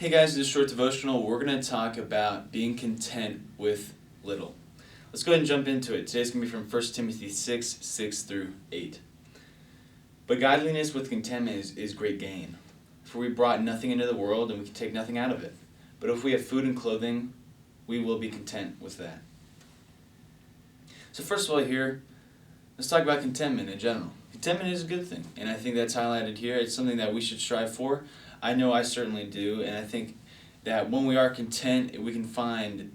Hey guys, in this short devotional, we're going to talk about being content with little. Let's go ahead and jump into it. Today's going to be from 1 Timothy 6 through 8. But godliness with contentment is great gain. For we brought nothing into the world, and we can take nothing out of it. But if we have food and clothing, we will be content with that. So first of all here, let's talk about contentment in general. Contentment is a good thing, and I think that's highlighted here. It's something that we should strive for. I know I certainly do, and I think that when we are content, we can find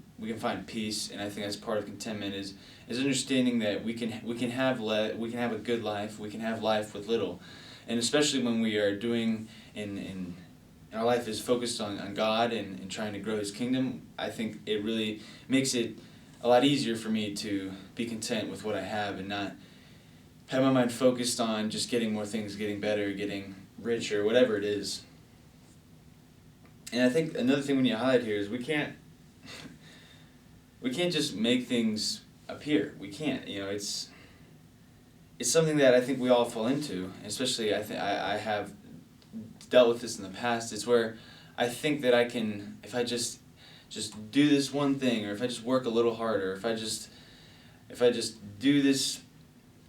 peace, and I think that's part of contentment is understanding that we can have a good life, we can have life with little, and especially when we are doing in our life is focused on God and trying to grow His kingdom. I think it really makes it a lot easier for me to be content with what I have and not have my mind focused on just getting more things, getting better, getting richer, whatever it is. And I think another thing we need to highlight here is we can't just make things appear. We can't. It's something that I think we all fall into. Especially I have dealt with this in the past. It's where I think that I can, if I just do this one thing, or if I just work a little harder, if I just do this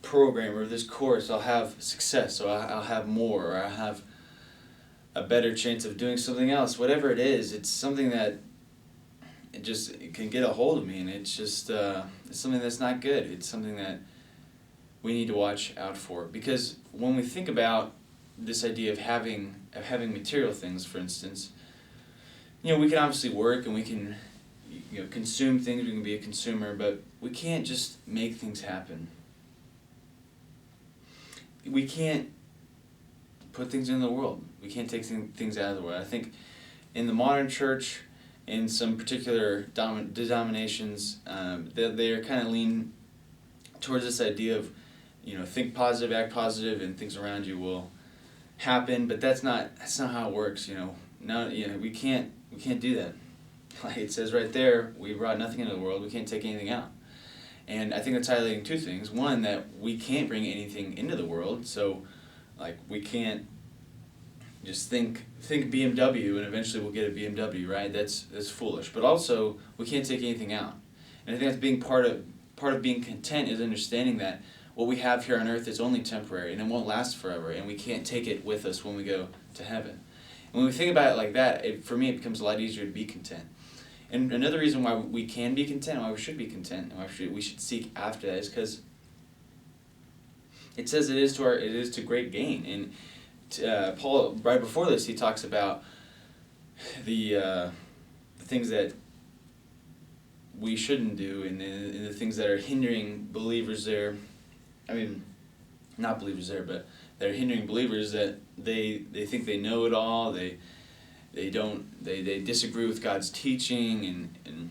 program or this course, I'll have success, or I'll have more, or I'll have a better chance of doing something else. Whatever it is, it's something that it can get a hold of me, and it's just it's something that's not good. It's something that we need to watch out for, because when we think about this idea of having material things, for instance, we can obviously work and we can consume things. We can be a consumer, but we can't just make things happen. We can't put things in the world. We can't take things out of the world. I think in the modern church, in some particular denominations, they are kind of lean towards this idea of, think positive, act positive, and things around you will happen. But that's not how it works. We can't do that. Like it says right there, we brought nothing into the world. We can't take anything out. And I think that's highlighting two things. One, that we can't bring anything into the world. So, we can't just think BMW and eventually we'll get a BMW, right? That's foolish. But also, we can't take anything out. And I think that's being part of being content is understanding that what we have here on earth is only temporary and it won't last forever, and we can't take it with us when we go to heaven. And when we think about it like that, for me it becomes a lot easier to be content. And another reason why we can be content, why we should be content, and why we should seek after that is because it says it is to great gain. And Paul, right before this, he talks about the things that we shouldn't do, and the things that are hindering believers there. I mean, not believers there, but they're hindering believers, that they think they know it all. They disagree with God's teaching, and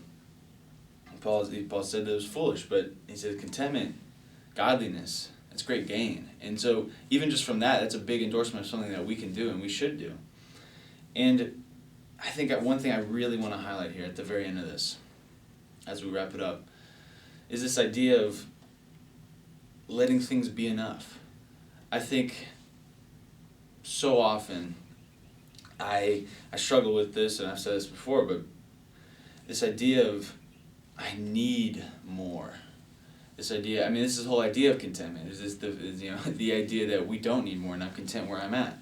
Paul said that it was foolish, but he said contentment, godliness, that's great gain. And so even just from that's a big endorsement of something that we can do and we should do. And I think one thing I really want to highlight here at the very end of this, as we wrap it up, is this idea of letting things be enough. I think so often I struggle with this, and I've said this before, but this idea of I need more. This idea, this is the whole idea of contentment. The idea that we don't need more, and I'm content where I'm at.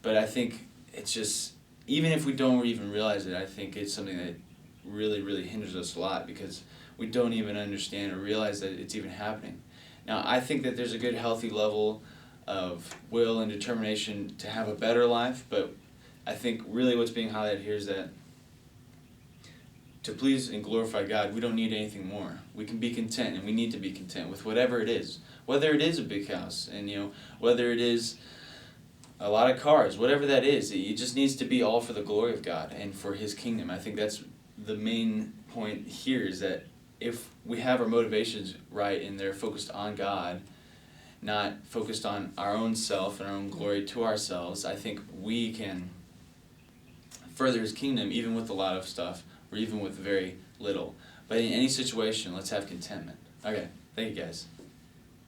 But I think it's just, even if we don't even realize it, I think it's something that really, really hinders us a lot, because we don't even understand or realize that it's even happening. Now, I think that there's a good, healthy level of will and determination to have a better life, but I think really what's being highlighted here is that to please and glorify God, we don't need anything more. We can be content, and we need to be content with whatever it is. Whether it is a big house, and whether it is a lot of cars, whatever that is, it just needs to be all for the glory of God and for His kingdom. I think that's the main point here, is that if we have our motivations right and they're focused on God, not focused on our own self and our own glory to ourselves, I think we can further His kingdom even with a lot of stuff, or even with very little. But in any situation, let's have contentment. Okay, thank you guys.